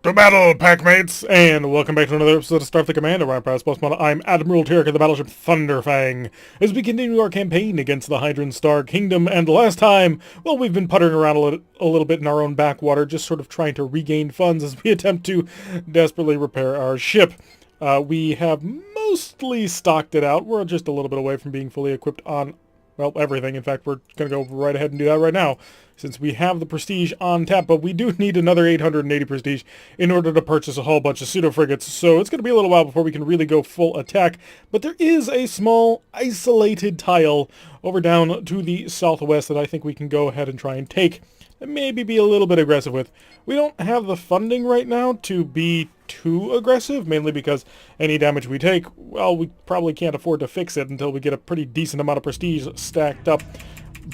To battle, packmates, and welcome back to another episode of Starfleet Command. Orion Pirates Plus Model. I'm Admiral Tarek of the battleship Thunderfang. As we continue our campaign against the Hydran Star Kingdom, and last time, well, we've been puttering around a little bit in our own backwater, just sort of trying to regain funds as we attempt to desperately repair our ship. We have mostly stocked it out. We're just a little bit away from being fully equipped on, well, everything. In fact, we're going to go right ahead and do that right now, since we have the prestige on tap, but we do need another 880 prestige in order to purchase a whole bunch of pseudo-frigates, so it's going to be a little while before we can really go full attack. But there is a small, isolated tile over down to the southwest that I think we can go ahead and try and take, and maybe be a little bit aggressive with. We don't have the funding right now to be too aggressive, mainly because any damage we take, well, we probably can't afford to fix it until we get a pretty decent amount of prestige stacked up.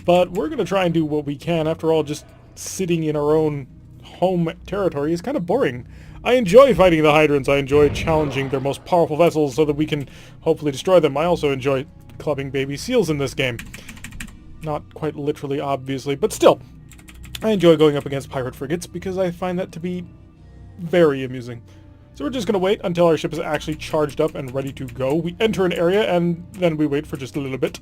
But we're going to try and do what we can. After all, just sitting in our own home territory is kind of boring. I enjoy fighting the Hydrants. I enjoy challenging their most powerful vessels so that we can hopefully destroy them. I also enjoy clubbing baby seals in this game. Not quite literally, obviously, but still. I enjoy going up against pirate frigates because I find that to be very amusing. So we're just going to wait until our ship is actually charged up and ready to go. We enter an area and then we wait for just a little bit.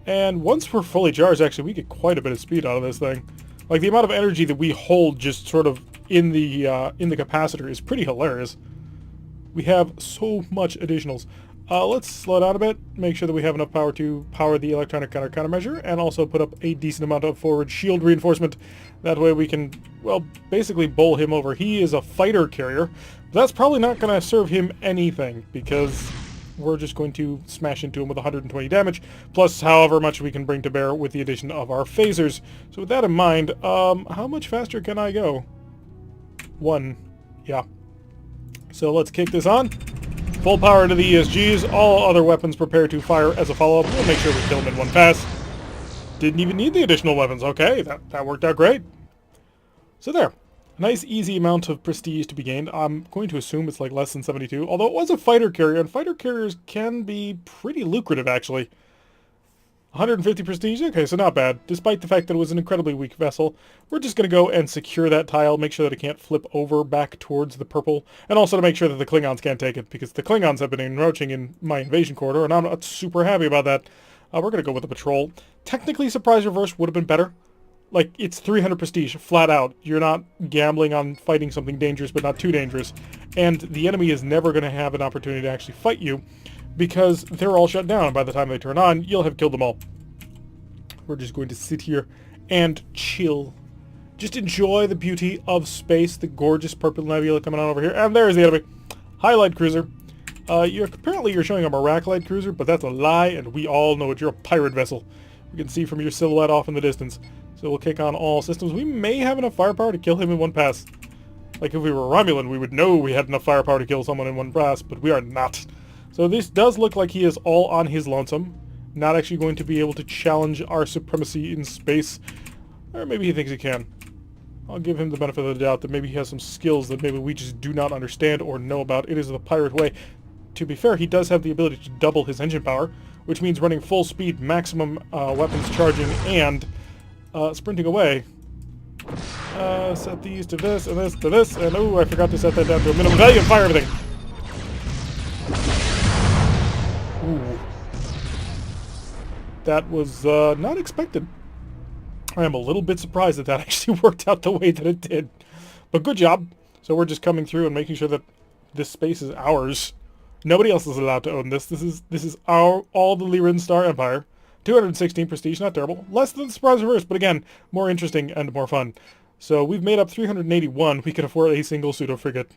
And once we're fully charged, actually, we get quite a bit of speed out of this thing. Like, the amount of energy that we hold just sort of in the capacitor is pretty hilarious. We have so much additionals. Let's slow down a bit, make sure that we have enough power to power the electronic countermeasure, and also put up a decent amount of forward shield reinforcement. That way we can, well, basically bowl him over. He is a fighter carrier, but that's probably not going to serve him anything, because we're just going to smash into him with 120 damage, plus however much we can bring to bear with the addition of our phasers. So with that in mind, how much faster can I go? 1. Yeah. So let's kick this on. Full power into the ESGs. All other weapons prepare to fire as a follow-up. We'll make sure we kill them in one pass. Didn't even need the additional weapons. Okay, that worked out great. So there. A nice easy amount of prestige to be gained. I'm going to assume it's like less than 72, although it was a fighter carrier, and fighter carriers can be pretty lucrative, actually. 150 prestige? Okay, so not bad. Despite the fact that it was an incredibly weak vessel, we're just going to go and secure that tile, make sure that it can't flip over back towards the purple, and also to make sure that the Klingons can't take it, because the Klingons have been encroaching in my invasion corridor, and I'm not super happy about that. We're going to go with the patrol. Technically, surprise reverse would have been better. Like, it's 300 prestige, flat out. You're not gambling on fighting something dangerous, but not too dangerous. And the enemy is never going to have an opportunity to actually fight you, because they're all shut down. By the time they turn on, you'll have killed them all. We're just going to sit here and chill. Just enjoy the beauty of space, the gorgeous purple nebula coming on over here. And there's the enemy. Highlight cruiser. Apparently you're showing a Miraculite cruiser, but that's a lie, and we all know it. You're a pirate vessel. We can see from your silhouette off in the distance. So we'll kick on all systems. We may have enough firepower to kill him in one pass. Like if we were Romulan, we would know we had enough firepower to kill someone in one pass, but we are not. So this does look like he is all on his lonesome. Not actually going to be able to challenge our supremacy in space. Or maybe he thinks he can. I'll give him the benefit of the doubt that maybe he has some skills that maybe we just do not understand or know about. It is the pirate way. To be fair, he does have the ability to double his engine power, which means running full speed, maximum weapons charging, and sprinting away. Set these to this, and this to this, and oh, I forgot to set that down to a minimum value and fire everything. Ooh. That was not expected. I am a little bit surprised that that actually worked out the way that it did. But good job. So we're just coming through and making sure that this space is ours. Nobody else is allowed to own this. This is all the Lyran Star Empire. 216 prestige, not terrible. Less than the surprise reverse, but again, more interesting and more fun. So we've made up 381. We can afford a single pseudo-frigate.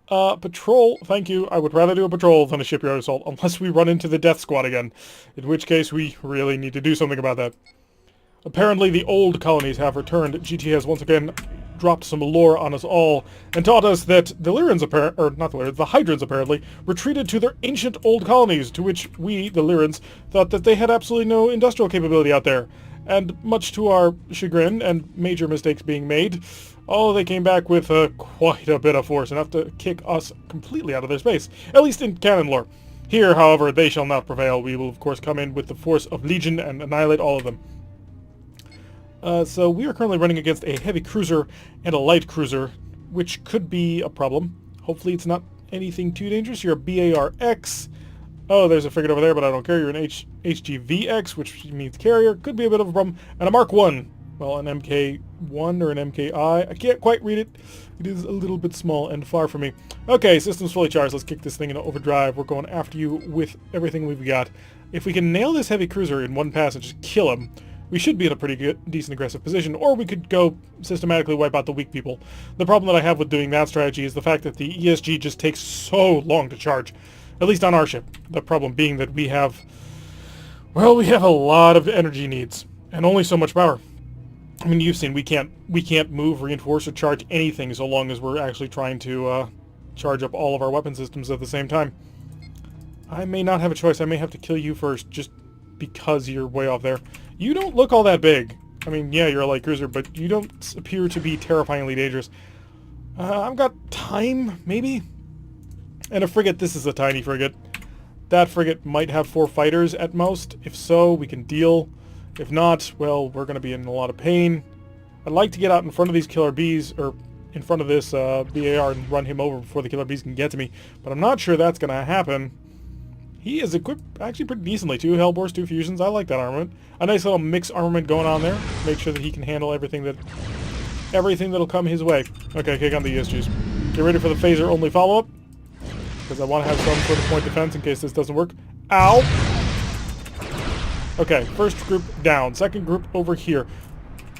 Patrol, thank you. I would rather do a patrol than a shipyard assault, unless we run into the death squad again. In which case, we really need to do something about that. Apparently, the old colonies have returned. GT has once again dropped some lore on us all, and taught us that the Lyrans the Hydrans apparently, retreated to their ancient old colonies, to which we, the Lyrans, thought that they had absolutely no industrial capability out there. And much to our chagrin, and major mistakes being made, they came back with quite a bit of force, enough to kick us completely out of their space, at least in canon lore. Here, however, they shall not prevail. We will, of course, come in with the force of Legion and annihilate all of them. So we are currently running against a heavy cruiser and a light cruiser. which could be a problem. Hopefully it's not anything too dangerous. You're a BARX. Oh, there's a frigate over there, but I don't care. You're an HGVX, which means carrier. Could be a bit of a problem. And a Mark 1. Well, an MK1 or an MKI. I can't quite read it. It is a little bit small and far from me. Okay, system's fully charged. Let's kick this thing into overdrive. We're going after you with everything we've got. If we can nail this heavy cruiser in one pass and just kill him, we should be in a pretty good, decent aggressive position, or we could go systematically wipe out the weak people. The problem that I have with doing that strategy is the fact that the ESG just takes so long to charge, at least on our ship. The problem being that we have, well, we have a lot of energy needs, and only so much power. I mean, you've seen we can't move, reinforce, or charge anything so long as we're actually trying to charge up all of our weapon systems at the same time. I may not have a choice. I may have to kill you first, just because you're way off there. You don't look all that big. I mean, yeah, you're a light cruiser, but you don't appear to be terrifyingly dangerous. I've got time, maybe? And a frigate. This is a tiny frigate. That frigate might have 4 fighters at most. If so, we can deal. If not, well, we're going to be in a lot of pain. I'd like to get out in front of these killer bees, or in front of this BAR and run him over before the killer bees can get to me, but I'm not sure that's going to happen. He is equipped actually pretty decently. 2 Hellbores, 2 Fusions. I like that armament. A nice little mixed armament going on there. Make sure that he can handle everything that'll come his way. Okay, kick on the ESGs. Get ready for the phaser only follow-up, because I want to have some sort of point defense in case this doesn't work. Ow! Okay, first group down. Second group over here.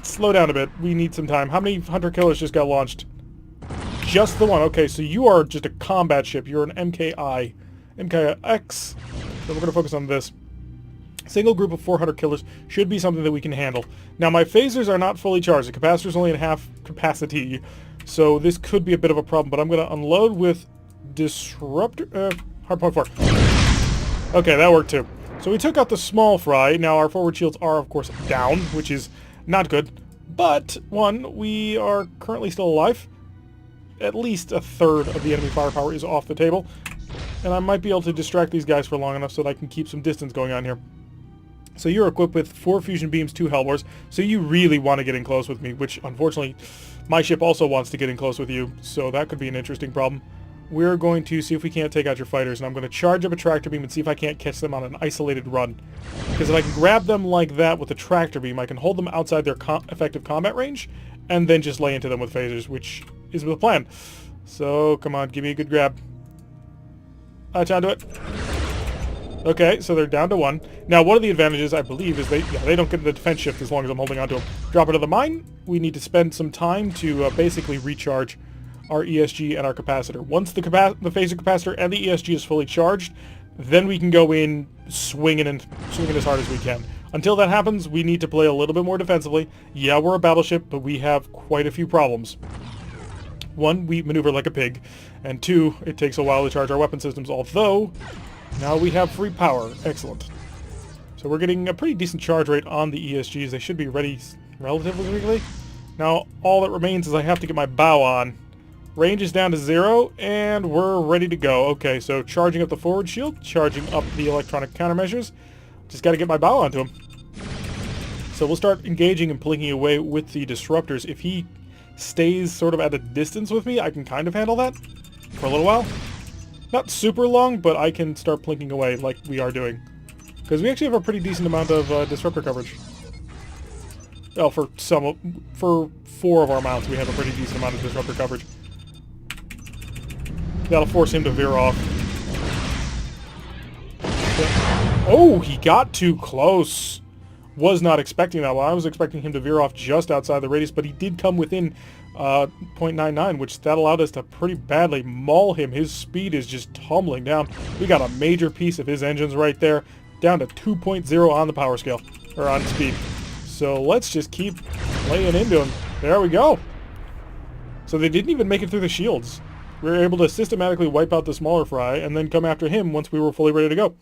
Slow down a bit. We need some time. How many hunter killers just got launched? Just the one. Okay, so you are just a combat ship. You're an MKI. MKX. So we're going to focus on this. Single group of 400 killers should be something that we can handle. Now, my phasers are not fully charged. The capacitor's only at half capacity. So this could be a bit of a problem, but I'm going to unload with Disruptor... Hardpoint 4. Okay, that worked too. So we took out the small fry. Now our forward shields are, of course, down, which is not good. But, one, we are currently still alive. At least a third of the enemy firepower is off the table. And I might be able to distract these guys for long enough so that I can keep some distance going on here. So you're equipped with 4 fusion beams, 2 Hellbores. So you really want to get in close with me, which, unfortunately, my ship also wants to get in close with you. So that could be an interesting problem. We're going to see if we can't take out your fighters, and I'm going to charge up a tractor beam and see if I can't catch them on an isolated run. Because if I can grab them like that with a tractor beam, I can hold them outside their effective combat range, and then just lay into them with phasers, which is the plan. So, come on, give me a good grab. Latch onto it. Okay, so they're down to 1. Now, one of the advantages, I believe, is they don't get the defense shift as long as I'm holding onto them. Drop it to the mine. We need to spend some time to basically recharge our ESG and our capacitor. Once the phaser capacitor and the ESG is fully charged, then we can go in swinging as hard as we can. Until that happens, we need to play a little bit more defensively. Yeah, we're a battleship, but we have quite a few problems. 1, we maneuver like a pig, and 2, it takes a while to charge our weapon systems, although now we have free power. Excellent. So we're getting a pretty decent charge rate on the ESGs. They should be ready relatively quickly. Now, all that remains is I have to get my bow on. Range is down to 0, and we're ready to go. Okay, so charging up the forward shield, charging up the electronic countermeasures. Just got to get my bow onto him. So we'll start engaging and plinking away with the disruptors. If he stays sort of at a distance with me, I can kind of handle that for a little while. Not super long, but I can start plinking away like we are doing. Because we actually have a pretty decent amount of disruptor coverage. Well, for 4 of our mounts, we have a pretty decent amount of disruptor coverage. That'll force him to veer off. Oh, he got too close. Was not expecting that one. I was expecting him to veer off just outside the radius, but he did come within 0.99, which that allowed us to pretty badly maul him. His speed is just tumbling down. We got a major piece of his engines right there, down to 2.0 on the power scale, or on speed. So let's just keep laying into him. There we go. So they didn't even make it through the shields. We were able to systematically wipe out the smaller fry and then come after him once we were fully ready to go.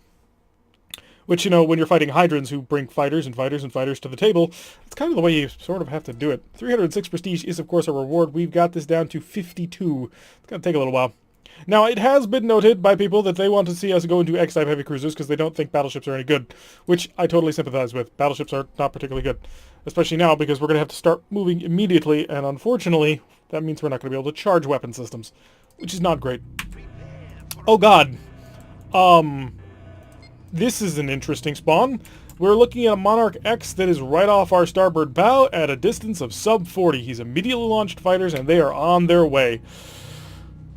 Which, you know, when you're fighting Hydrons who bring fighters and fighters and fighters to the table, it's kind of the way you sort of have to do it. 306 prestige is, of course, a reward. We've got this down to 52. It's going to take a little while. Now, it has been noted by people that they want to see us go into X-type heavy cruisers because they don't think battleships are any good, which I totally sympathize with. Battleships are not particularly good, especially now because we're going to have to start moving immediately, and unfortunately, That means we're not going to be able to charge weapon systems, which is not great. Oh god. This is an interesting spawn. We're looking at a Monarch X that is right off our starboard bow at a distance of sub 40. He's immediately launched fighters and they are on their way.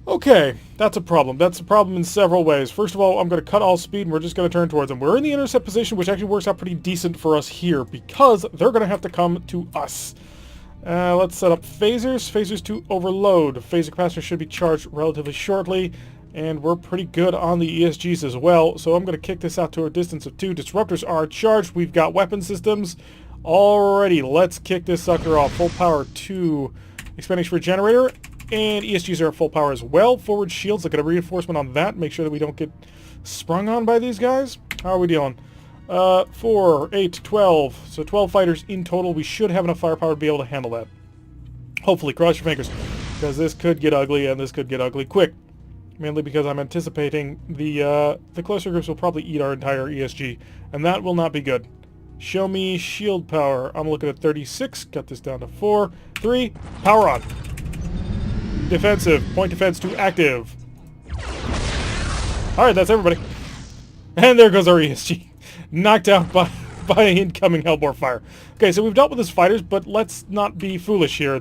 Okay, that's a problem. That's a problem in several ways. First of all, I'm going to cut all speed and we're just going to turn towards them. We're in the intercept position, which actually works out pretty decent for us here because they're going to have to come to us. Let's set up phasers. Phasers to overload. Phaser capacitor should be charged relatively shortly. And we're pretty good on the ESGs as well, so I'm going to kick this out to a distance of 2. Disruptors are charged. We've got weapon systems. Alrighty, let's kick this sucker off. Full power to expanding for generator, and ESGs are at full power as well. Forward shields, look at a reinforcement on that. Make sure that we don't get sprung on by these guys. How are we dealing? 4, 8, 12. So 12 fighters in total. We should have enough firepower to be able to handle that. Hopefully, cross your fingers, because this could get ugly, and this could get ugly quick. Mainly because I'm anticipating the closer groups will probably eat our entire ESG, and that will not be good. Show me shield power. I'm looking at 36. Cut this down to 4, 3. Power on. Defensive. Point defense to active. All right, that's everybody. And there goes our ESG, knocked out by incoming Hellbore fire. Okay, so we've dealt with his fighters, but let's not be foolish here.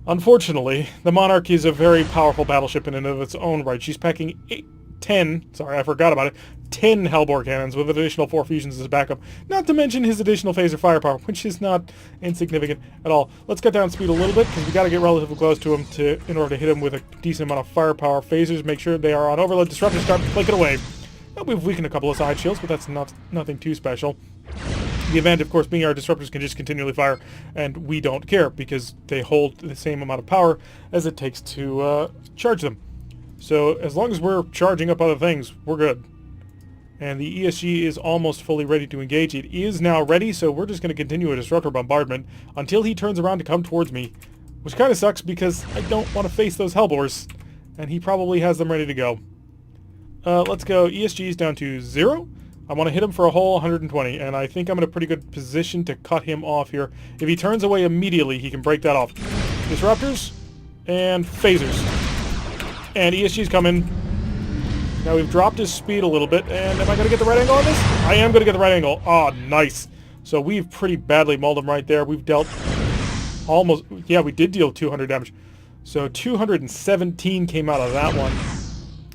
Unfortunately, the Monarch is a very powerful battleship in and of its own right. She's packing 10 Hellbore cannons with additional 4 fusions as backup. Not to mention his additional phaser firepower, which is not insignificant at all. Let's cut down speed a little bit, because we got to get relatively close to him in order to hit him with a decent amount of firepower. Phasers, make sure they are on overload. Disruptors start flanking away. Well, we've weakened a couple of side shields, but that's nothing too special. The event, of course, being our disruptors can just continually fire, and we don't care because they hold the same amount of power as it takes to charge them. So as long as we're charging up other things, we're good. And the ESG is almost fully ready to engage. It is now ready, so we're just going to continue a disruptor bombardment until he turns around to come towards me, which kind of sucks because I don't want to face those Hellbores, and he probably has them ready to go. Let's go ESGs down to 0. I want to hit him for a whole 120, and I think I'm in a pretty good position to cut him off here. If he turns away immediately, he can break that off. Disruptors and phasers. And ESG's coming. Now we've dropped his speed a little bit, and am I going to get the right angle on this? I am going to get the right angle. Oh, nice. So we've pretty badly mauled him right there. We've dealt almost... Yeah, we did deal 200 damage. So 217 came out of that one.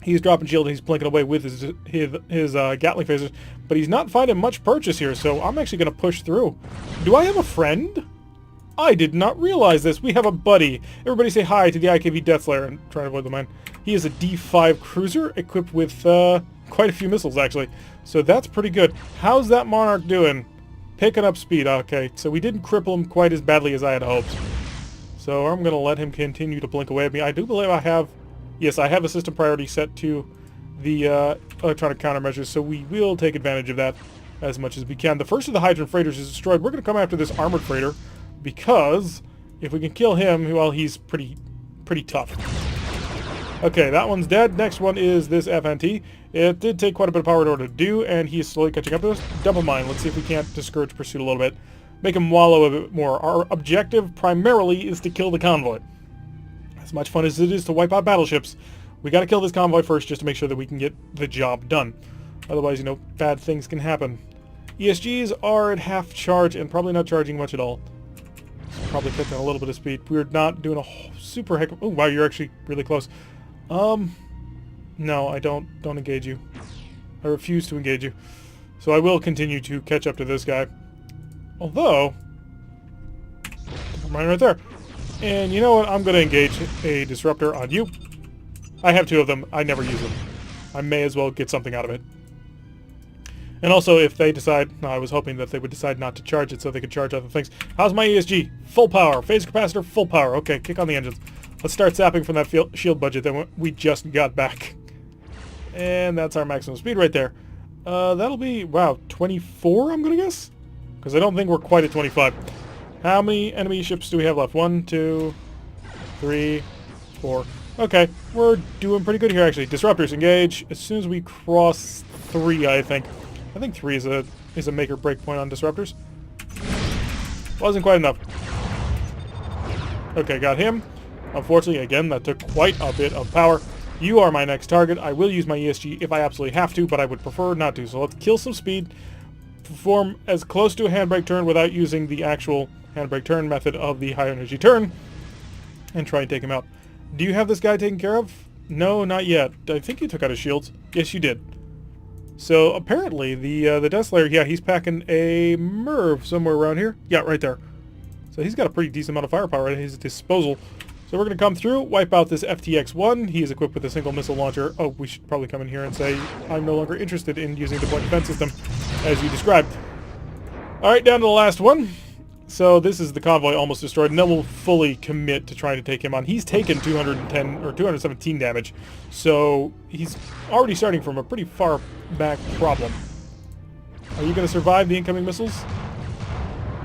He's dropping shield and he's blinking away with his Gatling phasers, but he's not finding much purchase here, so I'm actually going to push through. Do I have a friend? I did not realize this. We have a buddy. Everybody say hi to the IKV Deathslayer and try to avoid the mine. He is a D5 cruiser equipped with quite a few missiles, actually, so that's pretty good. How's that Monarch doing? Picking up speed. Okay, so we didn't cripple him quite as badly as I had hoped. So I'm going to let him continue to blink away at me. I do believe I have... Yes, I have a system priority set to the electronic countermeasures, so we will take advantage of that as much as we can. The first of the Hydran freighters is destroyed. We're going to come after this armored freighter because if we can kill him, well, he's pretty tough. Okay, that one's dead. Next one is this FNT. It did take quite a bit of power in order to do, and he's slowly catching up to us. Double mine. Let's see if we can't discourage pursuit a little bit. Make him wallow a bit more. Our objective primarily is to kill the convoy. As much fun as it is to wipe out battleships, we got to kill this convoy first just to make sure that we can get the job done. Otherwise, you know, bad things can happen. ESGs are at half charge and probably not charging much at all. So probably cutting a little bit of speed. We're not doing a super heck of... Oh, wow, you're actually really close. No, I don't engage you. I refuse to engage you. So I will continue to catch up to this guy. Although... Mine right there. And you know what? I'm going to engage a disruptor on you. I have 2 of them. I never use them. I may as well get something out of it. And also, if they decide... No, I was hoping that they would decide not to charge it so they could charge other things. How's my ESG? Full power. Phaser capacitor, full power. Okay, kick on the engines. Let's start zapping from that shield budget that we just got back. And that's our maximum speed right there. That'll be, wow, 24, I'm going to guess? Because I don't think we're quite at 25. How many enemy ships do we have left? 1, 2, 3, 4. Okay, we're doing pretty good here, actually. Disruptors, engage. As soon as we cross 3, I think. I think 3 is a make or break point on disruptors. Wasn't quite enough. Okay, got him. Unfortunately, again, that took quite a bit of power. You are my next target. I will use my ESG if I absolutely have to, but I would prefer not to. So let's kill some speed, perform as close to a handbrake turn without using the actual handbrake turn method of the high energy turn, and try and take him out. Do you have this guy taken care of? No, not yet. I think you took out his shields. Yes, you did. So apparently the Death Slayer, yeah, he's packing a Merv somewhere around here. Yeah, right there. So he's got a pretty decent amount of firepower at his disposal. So we're going to come through, wipe out this FTX-1. He is equipped with a single missile launcher. Oh, we should probably come in here and say, I'm no longer interested in using the point defense system, as you described. Alright, down to the last one. So this is the convoy almost destroyed, and then we'll fully commit to trying to take him on. He's taken 210 or 217 damage, so he's already starting from a pretty far back problem. Are you going to survive the incoming missiles?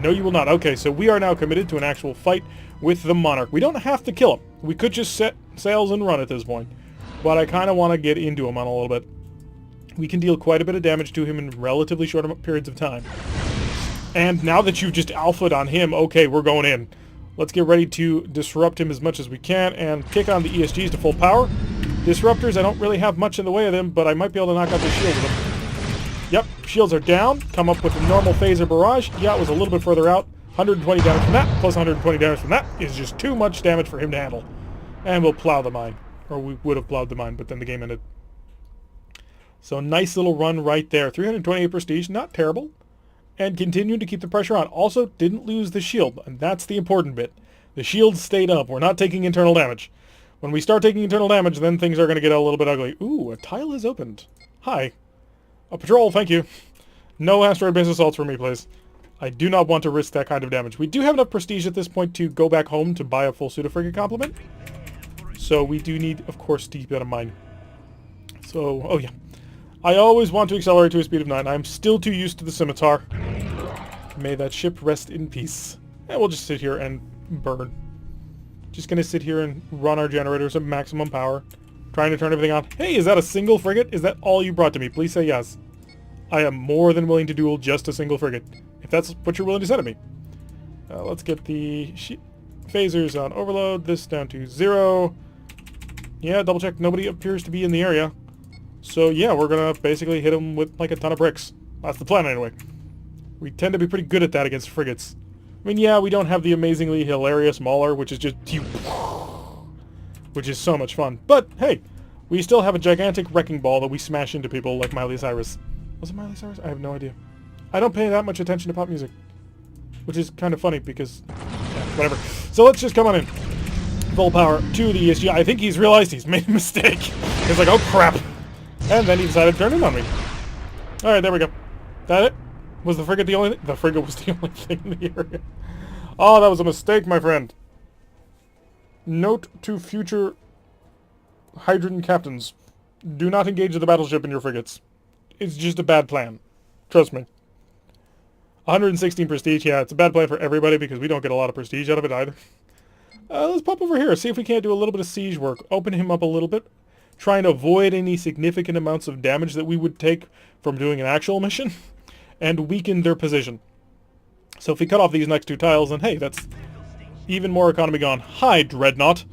No, you will not. Okay, so we are now committed to an actual fight with the Monarch. We don't have to kill him. We could just set sails and run at this point, but I kind of want to get into him on a little bit. We can deal quite a bit of damage to him in relatively short periods of time. And now that you've just alphaed on him, okay, we're going in. Let's get ready to disrupt him as much as we can and kick on the ESGs to full power. Disruptors, I don't really have much in the way of them, but I might be able to knock out the shield with them. Yep, shields are down. Come up with a normal phaser barrage. Yeah, it was a little bit further out. 120 damage from that, plus 120 damage from that is just too much damage for him to handle. And we'll plow the mine. Or we would have plowed the mine, but then the game ended. So nice little run right there. 328 prestige, not terrible. And continued to keep the pressure on. Also, didn't lose the shield, and that's the important bit. The shield stayed up. We're not taking internal damage. When we start taking internal damage, then things are going to get a little bit ugly. Ooh, a tile is opened. Hi. A patrol, thank you. No asteroid-based assaults for me, please. I do not want to risk that kind of damage. We do have enough prestige at this point to go back home to buy a full suit of frigate complement. So we do need, of course, to keep that in mind. So, oh yeah. I always want to accelerate to a speed of 9. I'm still too used to the scimitar. May that ship rest in peace. And we'll just sit here and burn. Just gonna sit here and run our generators at maximum power. Trying to turn everything on. Hey, is that a single frigate? Is that all you brought to me? Please say yes. I am more than willing to duel just a single frigate. If that's what you're willing to send to me. Let's get the phasers on overload. This down to 0. Yeah, double check. Nobody appears to be in the area. So yeah, we're gonna basically hit them with like a ton of bricks. That's the plan anyway. We tend to be pretty good at that against frigates. I mean, yeah, we don't have the amazingly hilarious Mauler, which is just... which is so much fun. But, hey, we still have a gigantic wrecking ball that we smash into people like Miley Cyrus. Was it Miley Cyrus? I have no idea. I don't pay that much attention to pop music. Which is kind of funny because... yeah, whatever. So let's just come on in. Full power to the ESG. I think he's realized he's made a mistake. He's like, oh crap. And then he decided to turn in on me. Alright, there we go. That it? Was the frigate the only thing? The frigate was the only thing in the area. Oh, that was a mistake, my friend. Note to future Hydrogen captains. Do not engage the battleship in your frigates. It's just a bad plan. Trust me. 116 prestige. Yeah, it's a bad plan for everybody because we don't get a lot of prestige out of it either. Let's pop over here. See if we can't do a little bit of siege work. Open him up a little bit. Try and avoid any significant amounts of damage that we would take from doing an actual mission. And weaken their position. So if we cut off these next two tiles, then hey, that's even more economy gone. Hi, Dreadnought.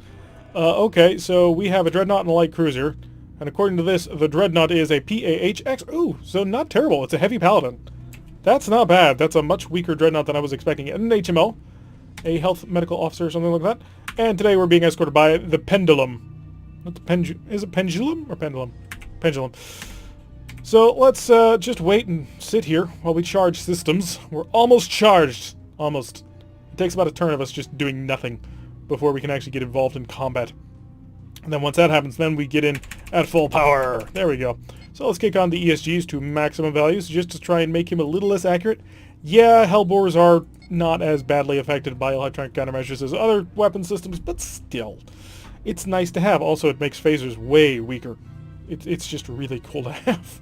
Okay, so we have a Dreadnought and a light cruiser. And according to this, the Dreadnought is a PAHX. Ooh, so not terrible. It's a heavy paladin. That's not bad. That's a much weaker Dreadnought than I was expecting. And an HMO. A health medical officer or something like that. And today we're being escorted by the Pendulum. Not the is it Pendulum or Pendulum? Pendulum. So let's just wait and sit here while we charge systems. We're almost charged. Almost. It takes about a turn of us just doing nothing before we can actually get involved in combat. And then once that happens, then we get in at full power. There we go. So let's kick on the ESGs to maximum values just to try and make him a little less accurate. Yeah, Hellbores are not as badly affected by electronic countermeasures as other weapon systems, but still. It's nice to have. Also, it makes phasers way weaker. It's just really cool to have.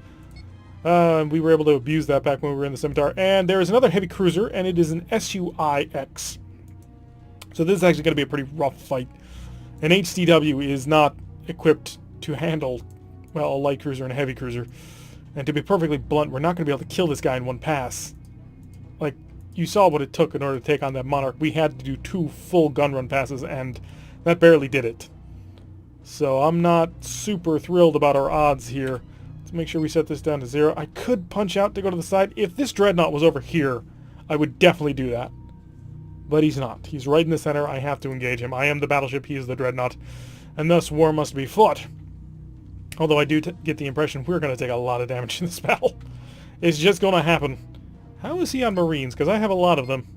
We were able to abuse that back when we were in the Scimitar. And there is another heavy cruiser, and it is an SUIX. So this is actually going to be a pretty rough fight. An HCW is not equipped to handle, well, a light cruiser and a heavy cruiser. And to be perfectly blunt, we're not going to be able to kill this guy in one pass. Like, you saw what it took in order to take on that Monarch. We had to do 2 full gun run passes, and that barely did it. So I'm not super thrilled about our odds here. Let's make sure we set this down to 0. I could punch out to go to the side. If this Dreadnought was over here, I would definitely do that. But he's not. He's right in the center. I have to engage him. I am the battleship. He is the Dreadnought. And thus war must be fought. Although I do get the impression we're going to take a lot of damage in this battle. It's just going to happen. How is he on Marines? Because I have a lot of them.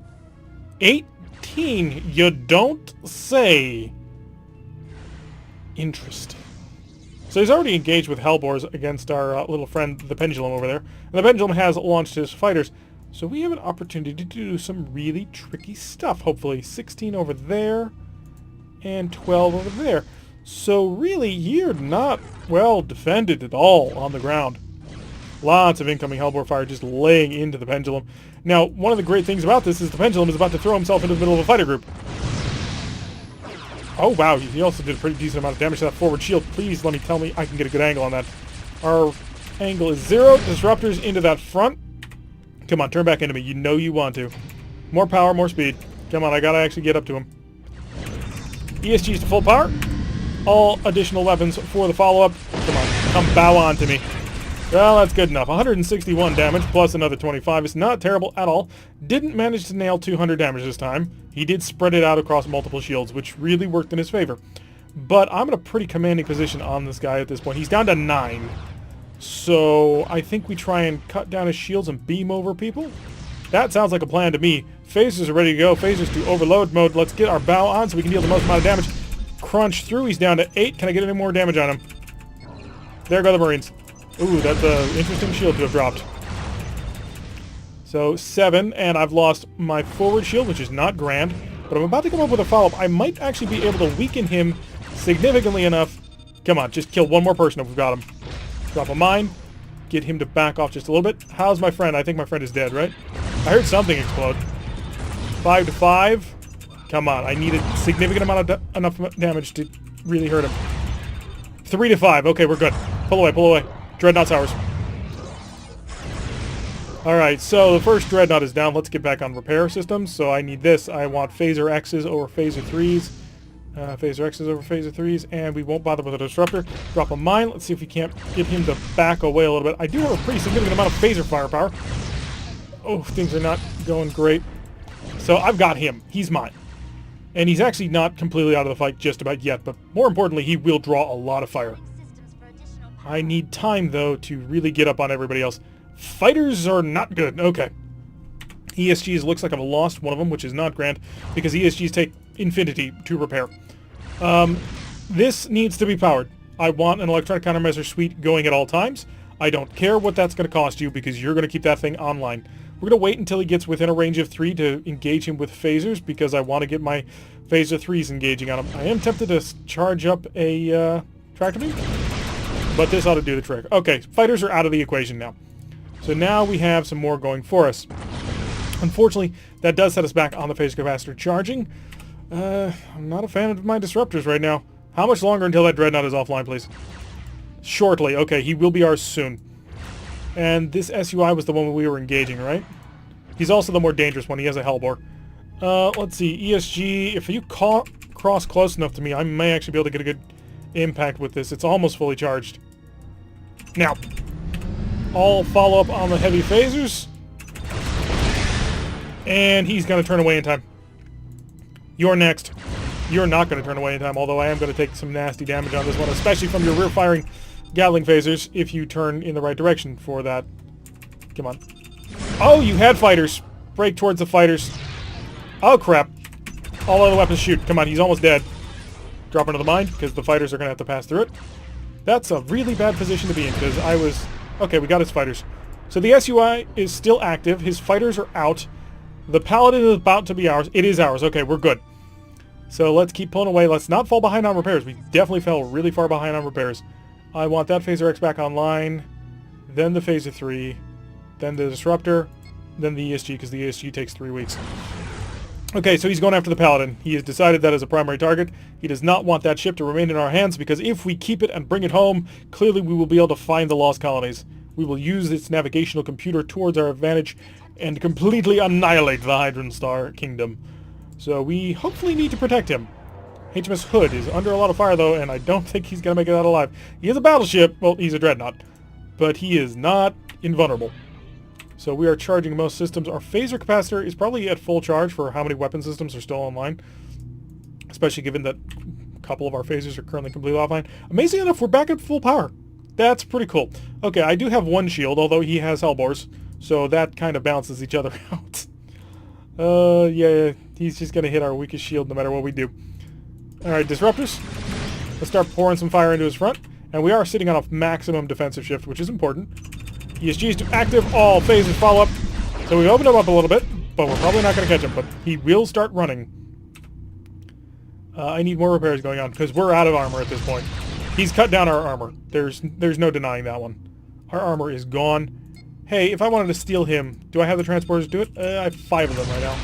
18? You don't say. Interesting. So he's already engaged with Hellbores against our little friend, the Pendulum, over there. And the Pendulum has launched his fighters. So we have an opportunity to do some really tricky stuff, hopefully. 16 over there, and 12 over there. So really, you're not well defended at all on the ground. Lots of incoming Hellbore fire just laying into the Pendulum. Now, one of the great things about this is the Pendulum is about to throw himself into the middle of a fighter group. Oh, wow, he also did a pretty decent amount of damage to that forward shield. Please let me tell me I can get a good angle on that. Our angle is 0. Disruptors into that front. Come on, turn back into me. You know you want to. More power, more speed. Come on, I gotta actually get up to him. ESG's to full power. All additional weapons for the follow-up. Come on, come bow on to me. Well, that's good enough. 161 damage plus another 25 is not terrible at all. Didn't manage to nail 200 damage this time. He did spread it out across multiple shields, which really worked in his favor. But I'm in a pretty commanding position on this guy at this point. He's down to 9. So I think we try and cut down his shields and beam over people. That sounds like a plan to me. Phasers are ready to go. Phasers to overload mode. Let's get our bow on so we can deal the most amount of damage. Crunch through. He's down to 8. Can I get any more damage on him? There go the Marines. Ooh, that's an interesting shield to have dropped. So 7, and I've lost my forward shield, which is not grand. But I'm about to come up with a follow-up. I might actually be able to weaken him significantly enough. Come on, just kill one more person if we've got him. Drop a mine. Get him to back off just a little bit. How's my friend? I think my friend is dead, right? I heard something explode. 5 to 5. Come on, I need a significant amount of enough damage to really hurt him. 3 to 5. Okay, we're good. Pull away, pull away. Dreadnought's ours. Alright, so the first Dreadnought is down. Let's get back on repair systems. So I need this. I want Phaser X's over Phaser 3s. Phaser X's over Phaser 3s, and we won't bother with a Disruptor. Drop a mine. Let's see if we can't get him to back away a little bit. I do have a pretty significant amount of Phaser firepower. Oh, things are not going great. So I've got him. He's mine. And he's actually not completely out of the fight just about yet, but more importantly, he will draw a lot of fire. I need time, though, to really get up on everybody else. Fighters are not good. Okay. ESGs looks like I've lost one of them, which is not grand, because ESGs take infinity to repair. This needs to be powered. I want an electronic countermeasure suite going at all times. I don't care what that's going to cost you, because you're going to keep that thing online. We're going to wait until he gets within a range of 3 to engage him with phasers, because I want to get my phaser 3s engaging on him. I am tempted to charge up a tractor beam, but this ought to do the trick. Okay, fighters are out of the equation now. So now we have some more going for us. Unfortunately, that does set us back on the phaser capacitor charging. I'm not a fan of my disruptors right now. How much longer until that Dreadnought is offline, please? Shortly. Okay, he will be ours soon. And this SUI was the one we were engaging, right? He's also the more dangerous one. He has a Hellbore. Let's see. ESG, if you cross close enough to me, I may actually be able to get a good impact with this. It's almost fully charged. Now, I'll follow up on the heavy phasers. And he's going to turn away in time. You're next. You're not going to turn away in time, although I am going to take some nasty damage on this one, especially from your rear-firing Gatling phasers if you turn in the right direction for that. Come on. Oh, you had fighters. Break towards the fighters. Oh, crap. All other weapons shoot. Come on, he's almost dead. Drop into the mine, because the fighters are going to have to pass through it. That's a really bad position to be in, because I was... Okay, we got his fighters. So the SUI is still active. His fighters are out. The Paladin is about to be ours. It is ours. Okay, we're good. So let's keep pulling away. Let's not fall behind on repairs. We definitely fell really far behind on repairs. I want that Phaser X back online, then the Phaser 3, then the Disruptor, then the ESG, because the ESG takes 3 weeks. Okay, so he's going after the Paladin. He has decided that as a primary target. He does not want that ship to remain in our hands, because if we keep it and bring it home, clearly we will be able to find the lost colonies. we will use its navigational computer towards our advantage and completely annihilate the Hydron Star Kingdom. So we hopefully need to protect him. HMS Hood is under a lot of fire, though, and I don't think he's going to make it out alive. He is a battleship. Well, he's a dreadnought. But he is not invulnerable. So we are charging most systems. Our phaser capacitor is probably at full charge for how many weapon systems are still online. Especially given that a couple of our phasers are currently completely offline. Amazing enough, we're back at full power. That's pretty cool. Okay, I do have one shield, although he has Hellbores. So that kind of balances each other out. Yeah, he's just going to hit our weakest shield no matter what we do. Alright, disruptors. Let's start pouring some fire into his front. And we are sitting on a maximum defensive shift, which is important. ESGs to active, all phases follow up. So we opened him up a little bit, but we're probably not going to catch him. But he will start running. I need more repairs going on, because we're out of armor at this point. He's cut down our armor. There's no denying that one. Our armor is gone. Hey, if I wanted to steal him, do I have the transporters to do it? I have 5 of them right now.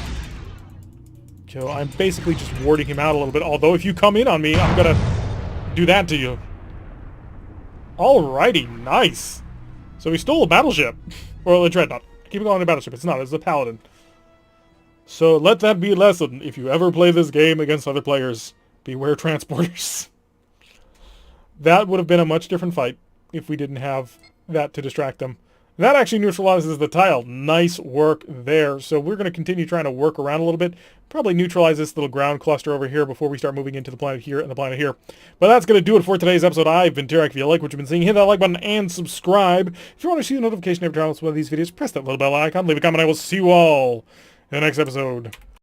So I'm basically just warding him out a little bit, although if you come in on me, I'm going to do that to you. Alrighty, nice. So we stole a battleship. Well, a dreadnought. I keep calling it a battleship. It's not. It's a paladin. So let that be a lesson. If you ever play this game against other players, beware transporters. That would have been a much different fight if we didn't have that to distract them. That actually neutralizes the tile. Nice work there. So we're going to continue trying to work around a little bit. Probably neutralize this little ground cluster over here before we start moving into the planet here and the planet here. But that's going to do it for today's episode. I've been Tarek. If you like what you've been seeing, hit that like button and subscribe. If you want to see the notification every time I post one of these videos, press that little bell icon, leave a comment. I will see you all in the next episode.